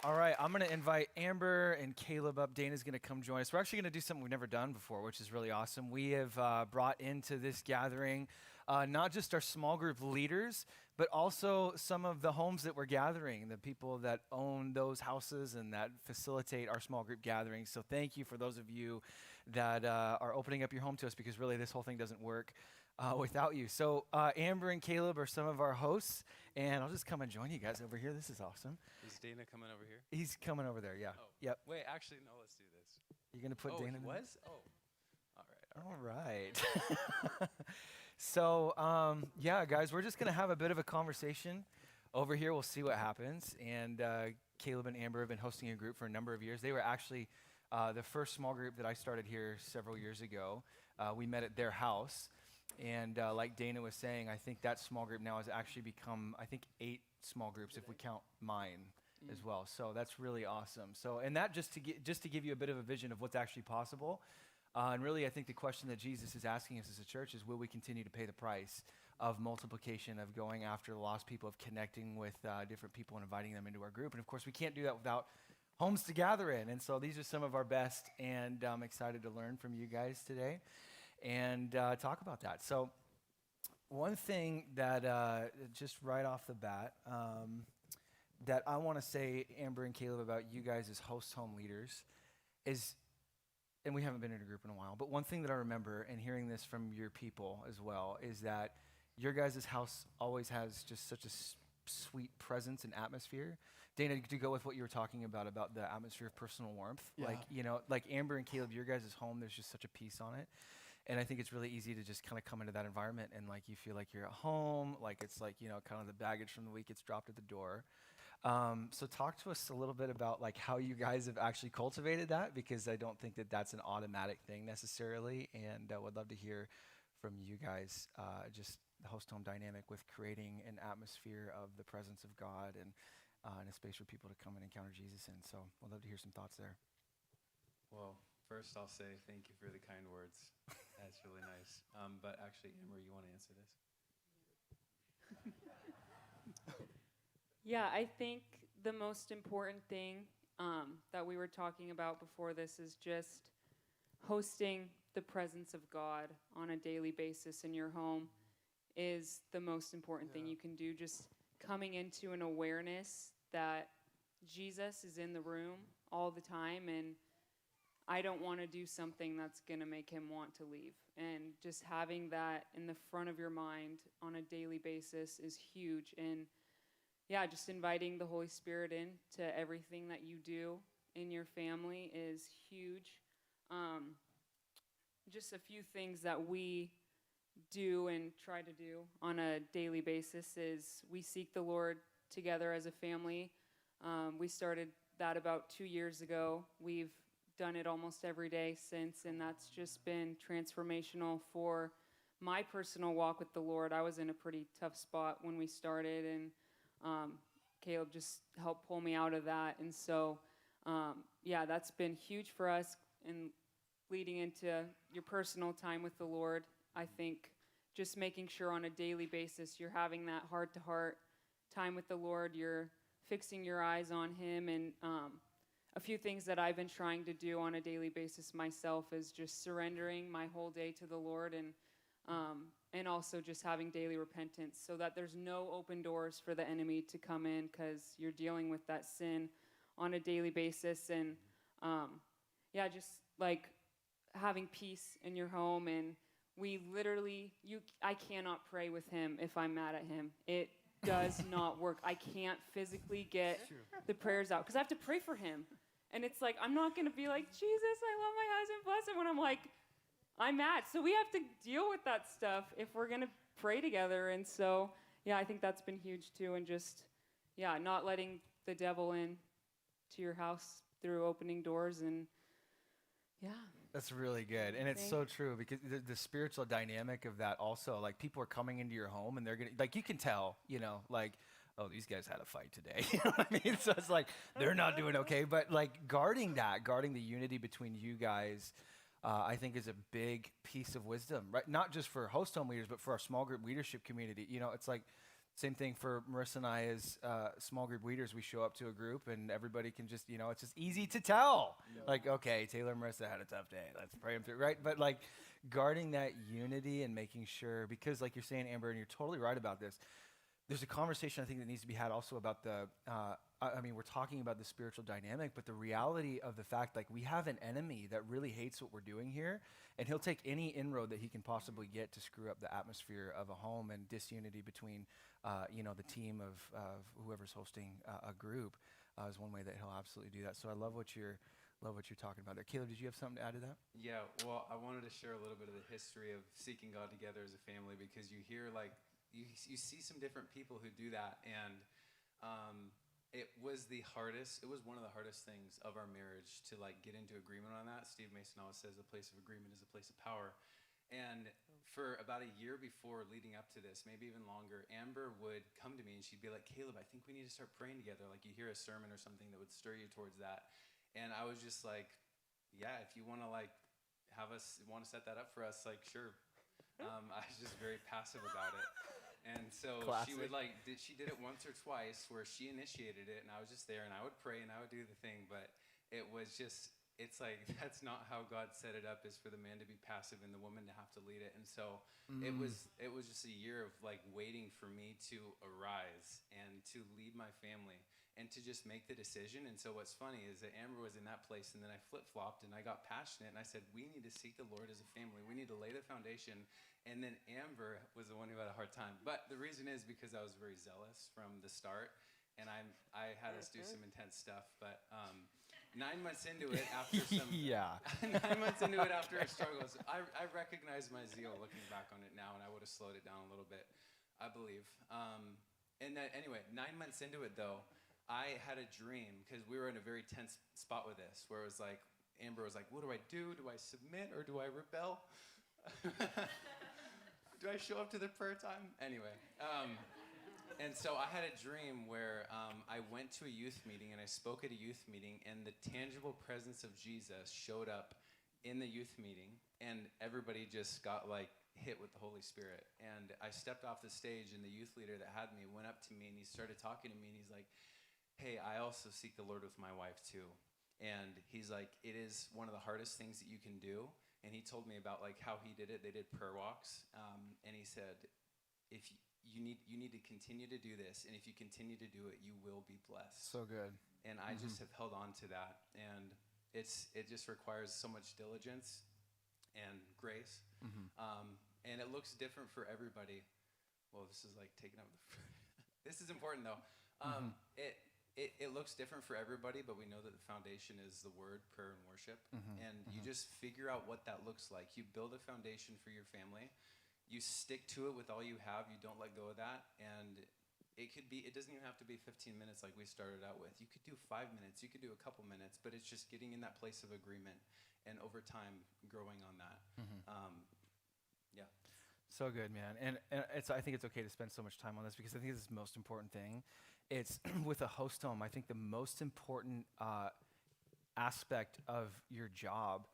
All right, I'm going to invite Amber and Caleb up. Dana's going to come join us. We're actually going to do something we've never done before, which is really awesome. We have brought into this gathering not just our small group leaders, but also some of the homes that we're gathering, the people that own those houses and that facilitate our small group gatherings. So thank you for those of you that are opening up your home to us, because really this whole thing doesn't work without you. So Amber and Caleb are some of our hosts, and I'll just come and join you guys over here. This is awesome. Is Dana coming over here? He's coming over there, yeah. Oh. Yep. Wait, actually, no, let's do this. You're going to put Oh, Dana he in was? Oh. All right. All right. So, yeah, guys, we're just going to have a bit of a conversation over here. We'll see what happens. And Caleb and Amber have been hosting a group for a number of years. They were actually the first small group that I started here several years ago. We met at their house. And like Dana was saying, I think that small group now has actually become, I think, 8 small groups if we count mine as well. So that's really awesome. So, and that just to give you a bit of a vision of what's actually possible. And really, I think the question that Jesus is asking us as a church is, will we continue to pay the price of multiplication, of going after the lost people, of connecting with different people and inviting them into our group? And of course, we can't do that without homes to gather in. And so these are some of our best, and I'm excited to learn from you guys today and talk about that. So one thing that just right off the bat that I want to say, Amber and Caleb, about you guys as host home leaders is, and we haven't been in a group in a while, but one thing that I remember, and hearing this from your people as well, is that your guys' house always has just such a sweet presence and atmosphere. Dana, to go with what you were talking about the atmosphere of personal warmth, like Amber and Caleb, your guys' home, there's just such a peace on it. And I think it's really easy to just kind of come into that environment and like you feel like you're at home, like it's like, kind of the baggage from the week gets dropped at the door. So talk to us a little bit about like how you guys have actually cultivated that, because I don't think that that's an automatic thing necessarily. And would love to hear from you guys just the host home dynamic with creating an atmosphere of the presence of God and a space for people to come and encounter Jesus in. So we'd love to hear some thoughts there. Well, first I'll say thank you for the kind words. That's really nice. But actually, Amber, you want to answer this? Yeah, I think the most important thing that we were talking about before this is just hosting the presence of God on a daily basis in your home is the most important thing you can do. Just coming into an awareness that Jesus is in the room all the time, and I don't want to do something that's going to make him want to leave. And just having that in the front of your mind on a daily basis is huge. And yeah, just inviting the Holy Spirit into everything that you do in your family is huge. Just a few things that we do and try to do on a daily basis is we seek the Lord together as a family. We started that about 2 years ago. We've done it almost every day since, and that's just been transformational for my personal walk with the Lord. I was in a pretty tough spot when we started, and Caleb just helped pull me out of that. And so, yeah, that's been huge for us in leading into your personal time with the Lord. I think just making sure on a daily basis you're having that heart-to-heart time with the Lord, you're fixing your eyes on him. And a few things that I've been trying to do on a daily basis myself is just surrendering my whole day to the Lord, and also just having daily repentance so that there's no open doors for the enemy to come in, because you're dealing with that sin on a daily basis. And yeah, just like having peace in your home. And we literally, I cannot pray with him if I'm mad at him. It does not work. I can't physically get the prayers out because I have to pray for him. And it's like, I'm not going to be like, Jesus, I love my husband, bless him, when I'm like, I'm mad. So we have to deal with that stuff if we're going to pray together. And so, yeah, I think that's been huge too. And just, yeah, not letting the devil in to your house through opening doors. And yeah. That's really good. And it's so true, because the spiritual dynamic of that also, like people are coming into your home and they're going to, like you can tell, like, oh, these guys had a fight today. You know what I mean? So it's like, they're not doing okay. But like guarding the unity between you guys, I think is a big piece of wisdom, right? Not just for host home leaders, but for our small group leadership community. It's like Same thing for Marissa and I as small group leaders. We show up to a group and everybody can just, it's just easy to tell. Like, okay, Taylor and Marissa had a tough day. Let's pray them through, right? But like guarding that unity and making sure, because like you're saying, Amber, and you're totally right about this, there's a conversation I think that needs to be had also about we're talking about the spiritual dynamic, but the reality of the fact, like, we have an enemy that really hates what we're doing here, and he'll take any inroad that he can possibly get to screw up the atmosphere of a home and disunity between, the team of whoever's hosting a group is one way that he'll absolutely do that. So I love what you're talking about there. Caleb, did you have something to add to that? Yeah, well, I wanted to share a little bit of the history of seeking God together as a family, because you hear, like, you see some different people who do that, and it was one of the hardest things of our marriage to like get into agreement on that. Steve Mason always says a place of agreement is a place of power. And for about a year before leading up to this, maybe even longer, Amber would come to me and she'd be like, Caleb, I think we need to start praying together. Like, you hear a sermon or something that would stir you towards that. And I was just like, yeah, if you want to like want to set that up for us, like, sure. I was just very passive about it. And so Classic. she would she did it once or twice where she initiated it, and I was just there, and I would pray and I would do the thing, but it's like, that's not how God set it up, is for the man to be passive and the woman to have to lead it. And so it was just a year of like waiting for me to arise and to lead my family and to just make the decision. And so what's funny is that Amber was in that place, and then I flip-flopped and I got passionate, and I said, we need to seek the Lord as a family. We need to lay the foundation. And then Amber was the one who had a hard time. But the reason is because I was very zealous from the start, and I had us do some intense stuff. But 9 months into it, after some 9 months into it, after our struggles, I recognize my zeal looking back on it now, and I would have slowed it down a little bit, I believe. And then anyway, 9 months into it though, I had a dream, because we were in a very tense spot with this, where it was like, Amber was like, what do I do? Do I submit or do I rebel? Do I show up to the prayer time? Anyway, and so I had a dream where I went to a youth meeting, and I spoke at a youth meeting, and the tangible presence of Jesus showed up in the youth meeting, and everybody just got like hit with the Holy Spirit. And I stepped off the stage, and the youth leader that had me went up to me, and he started talking to me, and he's like, hey, I also seek the Lord with my wife too. And he's like, it is one of the hardest things that you can do. And he told me about like how he did it. They did prayer walks. And he said, if you need to continue to do this. And if you continue to do it, you will be blessed. So good. And I just have held on to that. And it just requires so much diligence and grace. And it looks different for everybody. Well, this is like taking up this is important though. It looks different for everybody, but we know that the foundation is the word, prayer, and worship. And you just figure out what that looks like. You build a foundation for your family. You stick to it with all you have. You don't let go of that. And it doesn't even have to be 15 minutes like we started out with. You could do 5 minutes. You could do a couple minutes, but it's just getting in that place of agreement and over time growing on that. Yeah. So good, man. And I think it's okay to spend so much time on this, because I think this is the most important thing. It's with a host home, I think the most important aspect of your job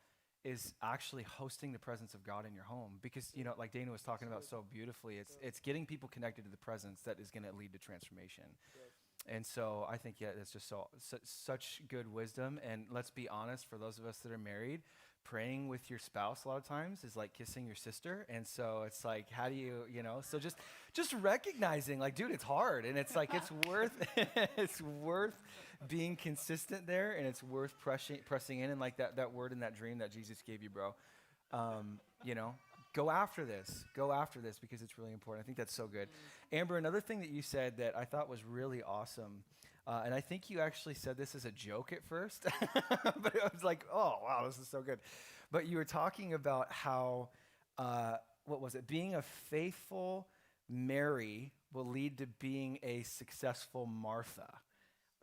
is actually hosting the presence of God in your home. Because, like Dana was talking about so beautifully, it's getting people connected to the presence that is going to lead to transformation. And so I think, that's just such good wisdom. And let's be honest, for those of us that are married, praying with your spouse a lot of times is like kissing your sister. And so it's like, how do you, so just recognizing, like, dude, it's hard, and it's like, it's worth being consistent there, and it's worth pressing in, and like that word in that dream that Jesus gave you, bro. Go after this because it's really important. I think that's so good. Amber, another thing that you said that I thought was really awesome, and I think you actually said this as a joke at first, but I was like, oh, wow, this is so good. But you were talking about how, what was it? Being a faithful Mary will lead to being a successful Martha.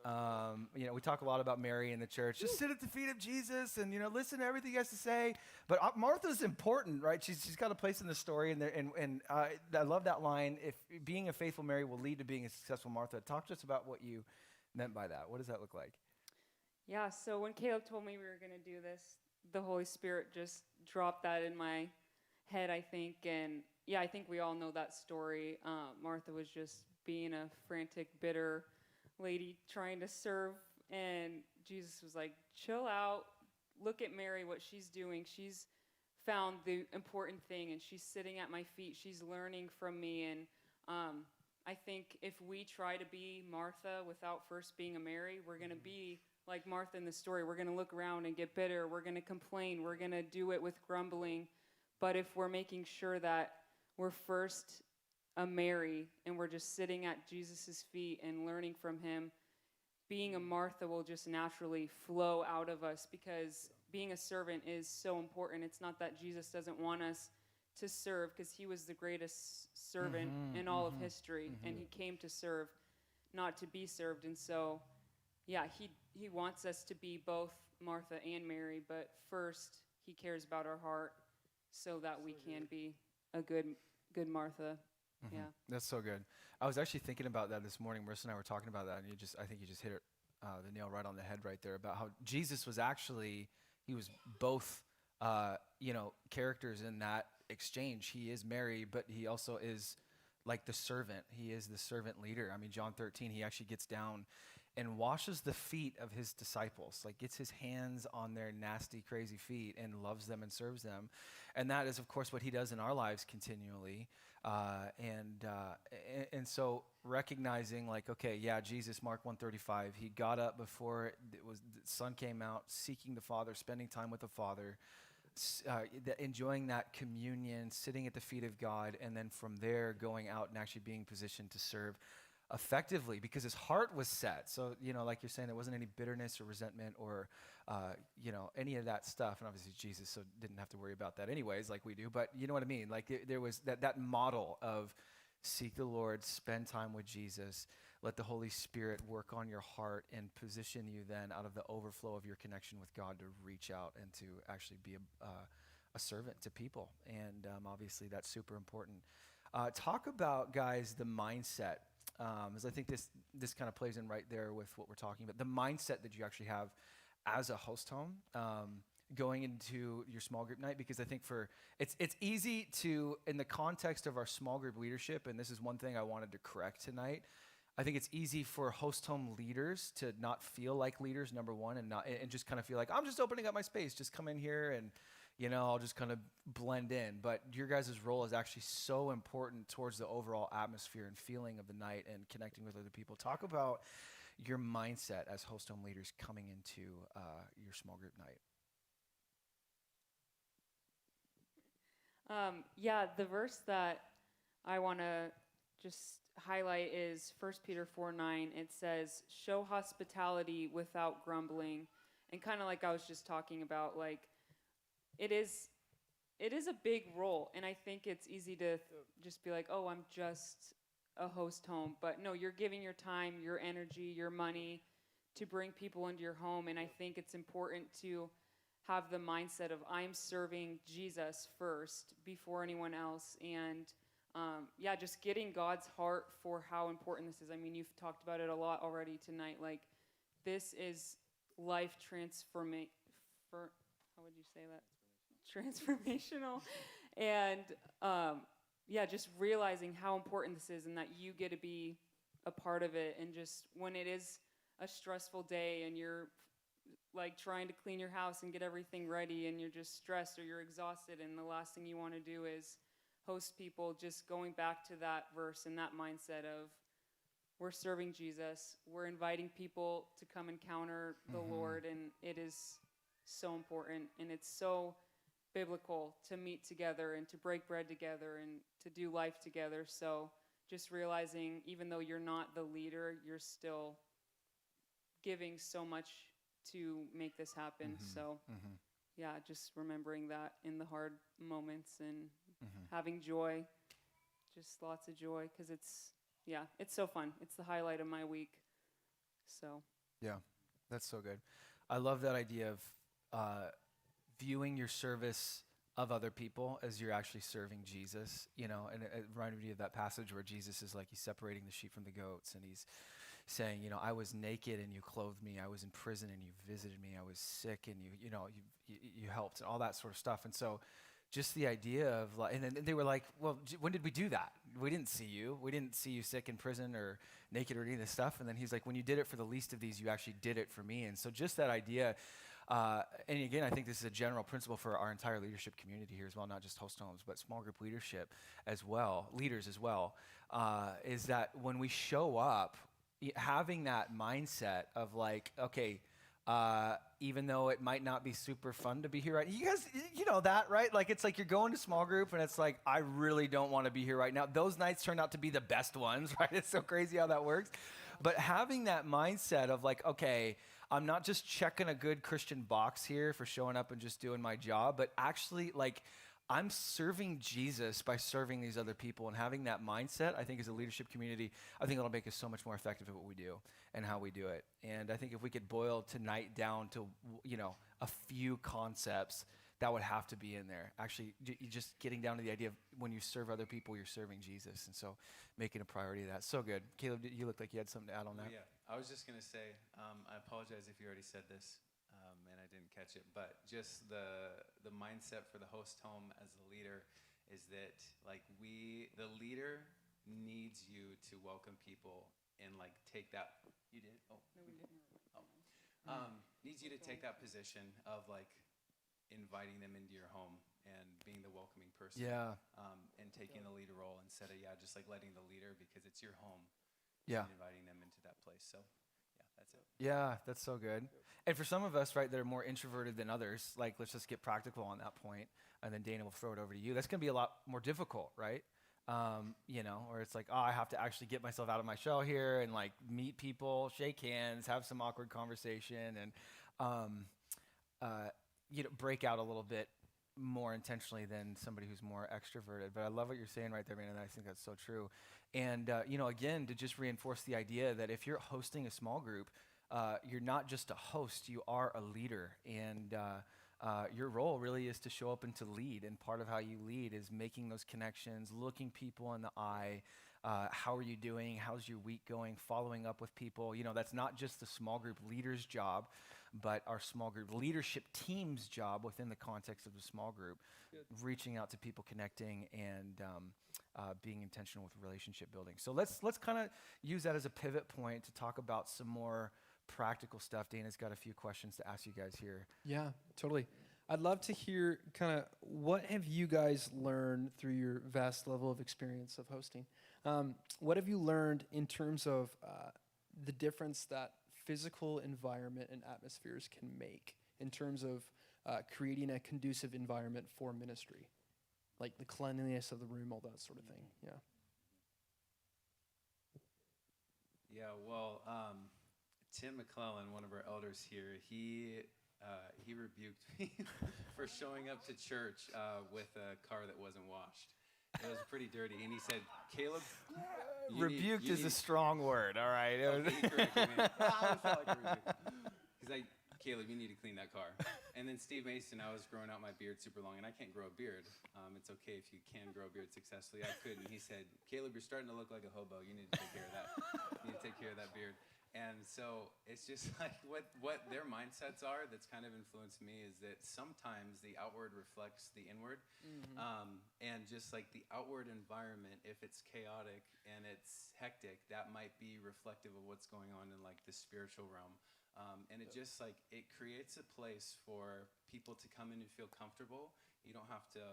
We talk a lot about Mary in the church. Just sit at the feet of Jesus and, listen to everything he has to say. But Martha's important, right? She's got a place in the story. And I love that line, if being a faithful Mary will lead to being a successful Martha. Talk to us about what you meant by that. What does that look like? Yeah, so when Caleb told me we were going to do this, the Holy Spirit just dropped that in my head, I think. And yeah, I think we all know that story. Martha was just being a frantic, bitter lady trying to serve. And Jesus was like, chill out. Look at Mary, what she's doing. She's found the important thing, and she's sitting at my feet. She's learning from me. And I think if we try to be Martha without first being a Mary, we're going to be like Martha in the story. We're going to look around and get bitter. We're going to complain. We're going to do it with grumbling. But if we're making sure that we're first a Mary and we're just sitting at Jesus' feet and learning from him, being a Martha will just naturally flow out of us, because being a servant is so important. It's not that Jesus doesn't want us to serve, because he was the greatest servant in all of history, and he came to serve, not to be served. And so, yeah, he wants us to be both Martha and Mary, but first he cares about our heart so that we can be a good Martha. Yeah. That's so good. I was actually thinking about that this morning. Marissa and I were talking about that, and I think you just hit it, the nail right on the head right there, about how Jesus was actually, he was both, characters in that exchange. He is Mary, but he also is like the servant. He is the servant leader. I mean, John 13, he actually gets down and washes the feet of his disciples, like gets his hands on their nasty, crazy feet and loves them and serves them. And that is, of course, what he does in our lives continually. And so recognizing, like, okay, yeah, Jesus, Mark 1:35, he got up before the sun came out, seeking the Father, spending time with the Father, enjoying that communion, sitting at the feet of God, and then from there going out and actually being positioned to serve effectively, because his heart was set. So, like you're saying, there wasn't any bitterness or resentment or, any of that stuff. And obviously Jesus so didn't have to worry about that anyways, like we do. But you know what I mean? Like there was that model of seek the Lord, spend time with Jesus, let the Holy Spirit work on your heart and position you then out of the overflow of your connection with God to reach out and to actually be a servant to people. And obviously that's super important. Talk about, guys, the mindset. As I think this kind of plays in right there with what we're talking about, the mindset that you actually have as a host home, going into your small group night, because I think it's easy to, in the context of our small group leadership, and this is one thing I wanted to correct tonight, I think it's easy for host home leaders to not feel like leaders, number one, and just kind of feel like, I'm just opening up my space, just come in here and I'll just kind of blend in. But your guys' role is actually so important towards the overall atmosphere and feeling of the night and connecting with other people. Talk about your mindset as host home leaders coming into your small group night. The verse that I want to just highlight is 1 Peter 4:9. It says, show hospitality without grumbling. And kind of like I was just talking about, like, it is a big role, and I think it's easy to just be like, oh, I'm just a host home. But no, you're giving your time, your energy, your money to bring people into your home, and I think it's important to have the mindset of, I'm serving Jesus first before anyone else. And just getting God's heart for how important this is. I mean, you've talked about it a lot already tonight. Like, this is life transformation. How would you say that? Transformational. And just realizing how important this is, and that you get to be a part of it. And just when it is a stressful day and you're like trying to clean your house and get everything ready and you're just stressed or you're exhausted, and the last thing you want to do is host people, just going back to that verse and that mindset of, we're serving Jesus, we're inviting people to come encounter the Lord, and it is so important, and it's so biblical to meet together and to break bread together and to do life together. So just realizing, even though you're not the leader, you're still giving so much to make this happen. So just remembering that in the hard moments, and having joy, just lots of joy, because it's so fun. It's the highlight of my week. So Yeah, that's so good. I love that idea of viewing your service of other people as you're actually serving Jesus, and it reminded me of that passage where Jesus is like, he's separating the sheep from the goats, and he's saying, I was naked and you clothed me, I was in prison and you visited me, I was sick and you helped, and all that sort of stuff. And so just the idea of like, and then they were like, well, when did we do that? We didn't see you. We didn't see you sick in prison or naked or any of this stuff. And then he's like, when you did it for the least of these, you actually did it for me. And so just that idea, and again, I think this is a general principle for our entire leadership community here as well, not just host homes, but small group leadership as well, leaders as well, is that when we show up, having that mindset of like, okay, even though it might not be super fun to be here right, you guys, you know that, right? Like it's like you're going to small group and it's like, I really don't want to be here right now. Those nights turn out to be the best ones, right? It's so crazy how that works. But having that mindset of like, okay, I'm not just checking a good Christian box here for showing up and just doing my job, but actually like I'm serving Jesus by serving these other people, and having that mindset, I think as a leadership community, I think it'll make us so much more effective at what we do and how we do it. And I think if we could boil tonight down to, you know, a few concepts that would have to be in there. Actually, just getting down to the idea of when you serve other people, you're serving Jesus. And so making a priority of that. So good. Caleb, you look like you had something to add on that. Yeah, I was just going to say, I apologize if you already said this, and I didn't catch it, but just the mindset for the host home as the leader is that like the leader needs you to welcome people and like take that, you did? Oh. No, we didn't. Needs you to take that position of like inviting them into your home and being the welcoming person. Yeah. And taking the leader role instead of, just like letting the leader, because it's your home. Yeah. And inviting them into that place. So, yeah, that's it. Yeah, that's so good. And for some of us, right, that are more introverted than others, like let's just get practical on that point, and then Dana will throw it over to you. That's going to be a lot more difficult, right? You know, or it's like, oh, I have to actually get myself out of my shell here and like meet people, shake hands, have some awkward conversation, and you know, break out a little bit more intentionally than somebody who's more extroverted. But I love what you're saying right there, man, and I think that's so true. And you know, again, to just reinforce the idea that if you're hosting a small group, you're not just a host, you are a leader. And your role really is to show up and to lead. And part of how you lead is making those connections, looking people in the eye. How are you doing? How's your week going? Following up with people. You know, that's not just the small group leader's job, but our small group leadership team's job within the context of the small group. Good. Reaching out to people, connecting, and being intentional with relationship building. So let's kind of use that as a pivot point to talk about some more practical stuff. Dana's got a few questions to ask you guys here. Yeah, totally. I'd love to hear kind of what have you guys learned through your vast level of experience of hosting? What have you learned in terms of the difference that physical environment and atmospheres can make in terms of creating a conducive environment for ministry? Like the cleanliness of the room, all that sort of thing. Yeah. Yeah, well, Tim McClellan, one of our elders here, he rebuked me for showing up to church with a car that wasn't washed. It was pretty dirty, and he said, "Caleb, rebuked is a strong word. All right." Okay, he corrected me. I felt like a rebuke. He's like, "Caleb, you need to clean that car." And then Steve Mason, I was growing out my beard super long, and I can't grow a beard. It's okay if you can grow a beard successfully. I couldn't. He said, "Caleb, you're starting to look like a hobo. You need to take care of that. You need to take care of that beard." And so it's just like what their mindsets are that's kind of influenced me is that sometimes the outward reflects the inward. And just like the outward environment, if it's chaotic and it's hectic, that might be reflective of what's going on in like the spiritual realm. And it just like, it creates a place for people to come in and feel comfortable. You don't have to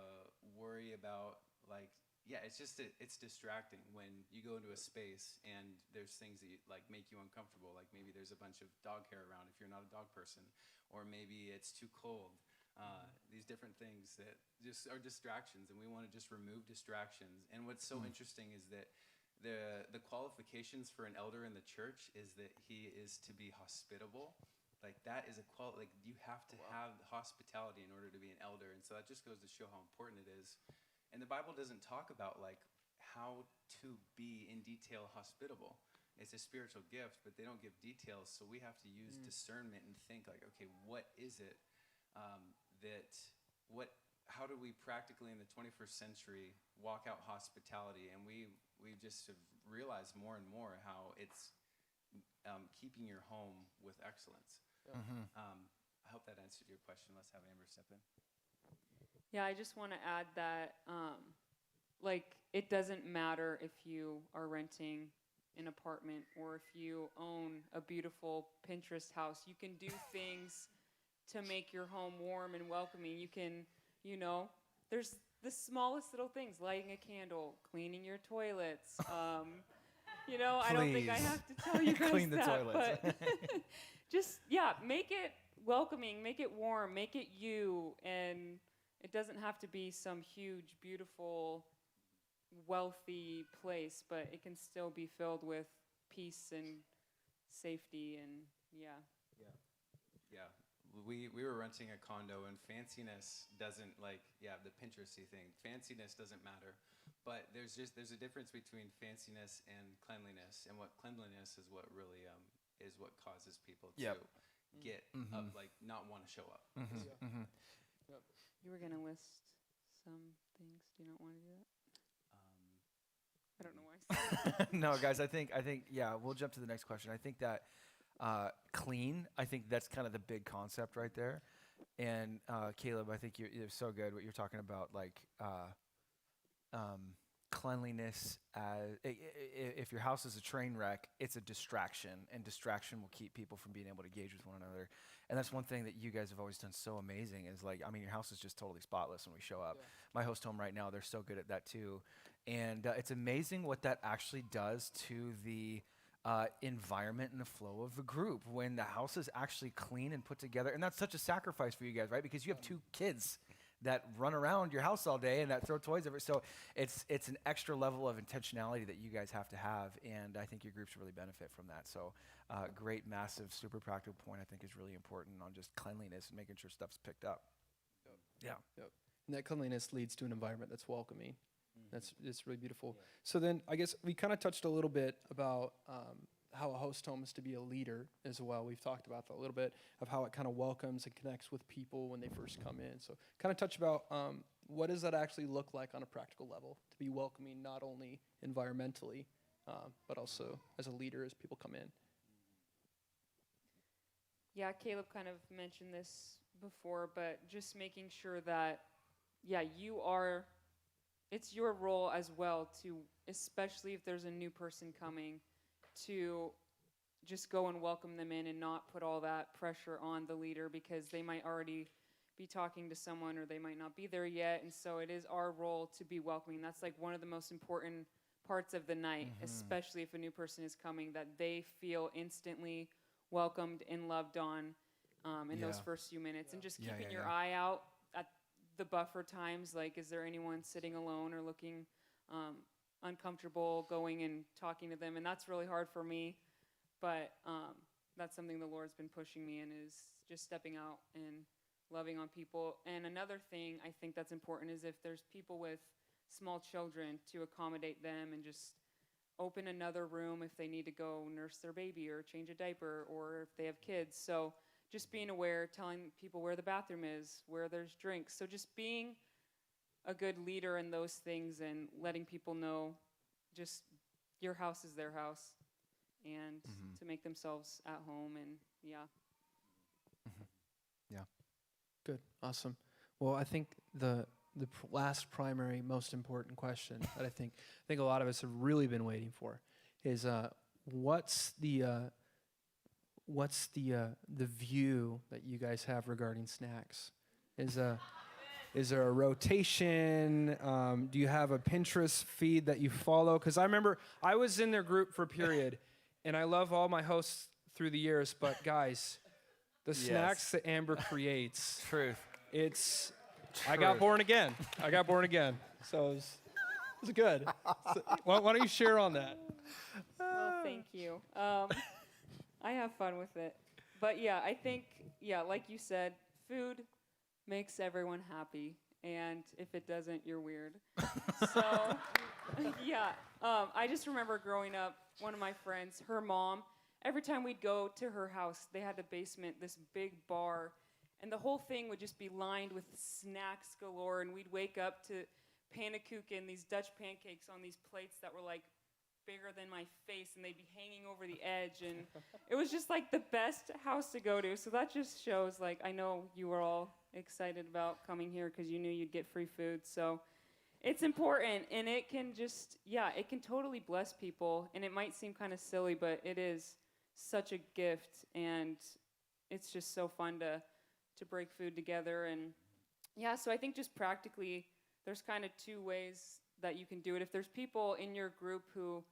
worry about like, it's distracting when you go into a space and there's things that like make you uncomfortable. Like maybe there's a bunch of dog hair around if you're not a dog person, or maybe it's too cold. These different things that just are distractions, and we want to just remove distractions. And what's so interesting is that the qualifications for an elder in the church is that he is to be hospitable. Like that is a like you have to have hospitality in order to be an elder. And so that just goes to show how important it is. And the Bible doesn't talk about like how to be in detail hospitable. It's a spiritual gift, but they don't give details. So we have to use discernment and think like, okay, what is it how do we practically in the 21st century walk out hospitality? And we just have realized more and more how it's keeping your home with excellence. I hope that answered your question. Let's have Amber step in. Yeah, I just want to add that, like, it doesn't matter if you are renting an apartment or if you own a beautiful Pinterest house. You can do things to make your home warm and welcoming. You can, you know, there's the smallest little things, lighting a candle, cleaning your toilets. I don't think I Please. have to tell you guys Clean the that, toilets. but just, yeah, make it welcoming, make it warm, make it you, and it doesn't have to be some huge, beautiful, wealthy place, but it can still be filled with peace and safety, and yeah. Yeah. We were renting a condo, and fanciness doesn't, like, yeah, the Pinteresty thing. Fanciness doesn't matter, but there's a difference between fanciness and cleanliness, and what cleanliness is what really is what causes people to Yep. get like not want to show up. You were going to list some things. Do you not want to do that? I don't know why I said that. No, guys, I think, yeah, we'll jump to the next question. I think that clean, I think that's kind of the big concept right there. And Caleb, I think you're so good what you're talking about, like cleanliness. If your house is a train wreck, it's a distraction, and distraction will keep people from being able to engage with one another. And that's one thing that you guys have always done so amazing is, like, I mean, your house is just totally spotless when we show up. Yeah. My host home right now, they're so good at that too. And it's amazing what that actually does to the environment and the flow of the group when the house is actually clean and put together. And that's such a sacrifice for you guys, right? Because you have 2 kids that run around your house all day and that throw toys everywhere. So it's an extra level of intentionality that you guys have to have, and I think your groups really benefit from that. So great, massive, super practical point I think is really important on just cleanliness and making sure stuff's picked up. Yeah. Yep. And that cleanliness leads to an environment that's welcoming. It's really beautiful. Yeah. So then I guess we kind of touched a little bit about how a host home is to be a leader as well. We've talked about that a little bit of how it kind of welcomes and connects with people when they first come in. So kind of touch about what does that actually look like on a practical level to be welcoming, not only environmentally, but also as a leader as people come in. Yeah, Caleb kind of mentioned this before, but just making sure that, yeah, it's your role as well to, especially if there's a new person coming, to just go and welcome them in and not put all that pressure on the leader because they might already be talking to someone or they might not be there yet. And so it is our role to be welcoming. That's like one of the most important parts of the night, especially if a new person is coming, that they feel instantly welcomed and loved on in those first few minutes. And just keeping your eye out at the buffer times, like, is there anyone sitting alone or looking uncomfortable going and talking to them? And that's really hard for me, but that's something the Lord's been pushing me in, is just stepping out and loving on people. And another thing I think that's important is if there's people with small children, to accommodate them and just open another room if they need to go nurse their baby or change a diaper, or if they have kids. So just being aware, telling people where the bathroom is, where there's drinks. So just being a good leader in those things and letting people know just your house is their house, and to make themselves at home. And yeah. Yeah. Good. Awesome. Well, I think the last primary, most important question that I think a lot of us have really been waiting for is what's the view that you guys have regarding snacks? Is there a rotation? Do you have a Pinterest feed that you follow? Because I remember I was in their group for a period, and I love all my hosts through the years, but guys, the snacks that Amber creates, Truth. it's... I got born again. So it was good. So, why don't you share on that? Well, thank you. I have fun with it. But yeah, I think, like you said, food makes everyone happy. And if it doesn't, you're weird. So, I just remember growing up, one of my friends, her mom, every time we'd go to her house, they had a basement, this big bar, and the whole thing would just be lined with snacks galore, and we'd wake up to pannenkoeken, these Dutch pancakes on these plates that were like bigger than my face, and they'd be hanging over the edge, and it was just like the best house to go to. So that just shows, like, I know you were all excited about coming here because you knew you'd get free food. So it's important, and it can just, yeah, it can totally bless people, and it might seem kind of silly, but it is such a gift, and it's just so fun to break food together. And yeah, so I think just practically, there's kind of two ways that you can do it. If there's people in your group who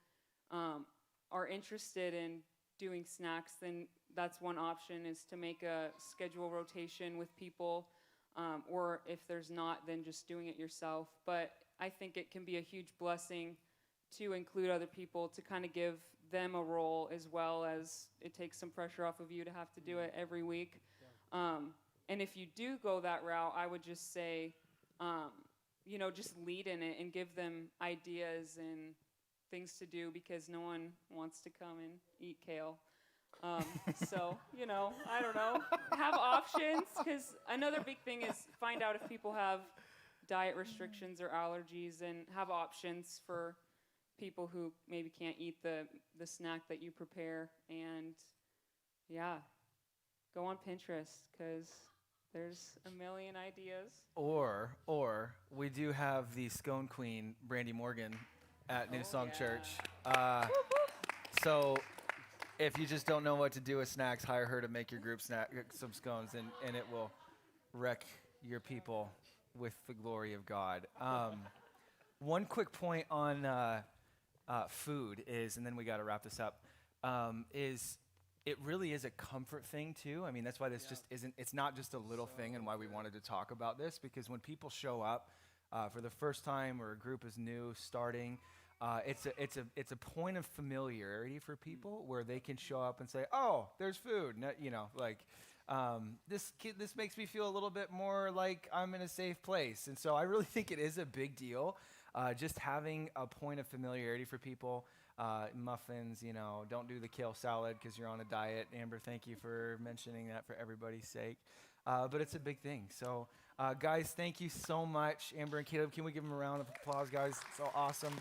are interested in doing snacks, then that's one option, is to make a schedule rotation with people. Or if there's not, then just doing it yourself. But I think it can be a huge blessing to include other people, to kind of give them a role, as well as it takes some pressure off of you to have to do it every week. And if you do go that route, I would just say, just lead in it and give them ideas and things to do, because no one wants to come and eat kale. So, I don't know, have options, because another big thing is find out if people have diet restrictions or allergies, and have options for people who maybe can't eat the snack that you prepare. And yeah, go on Pinterest, because there's a million ideas. Or we do have the scone queen, Brandy Morgan, at New Song Church. So if you just don't know what to do with snacks, hire her to make your group some scones, and it will wreck your people with the glory of God. One quick point on food is, and then we got to wrap this up, is it really is a comfort thing too. I mean, that's why this just isn't, it's not just a little thing, and why we wanted to talk about this, because when people show up for the first time, or a group is new starting, it's a point of familiarity for people, where they can show up and say, "Oh, there's food." This makes me feel a little bit more like I'm in a safe place. And so I really think it is a big deal, just having a point of familiarity for people. Muffins, don't do the kale salad because you're on a diet. Amber, thank you for mentioning that for everybody's sake. But it's a big thing. So, guys, thank you so much. Amber and Caleb, can we give them a round of applause, guys? So awesome.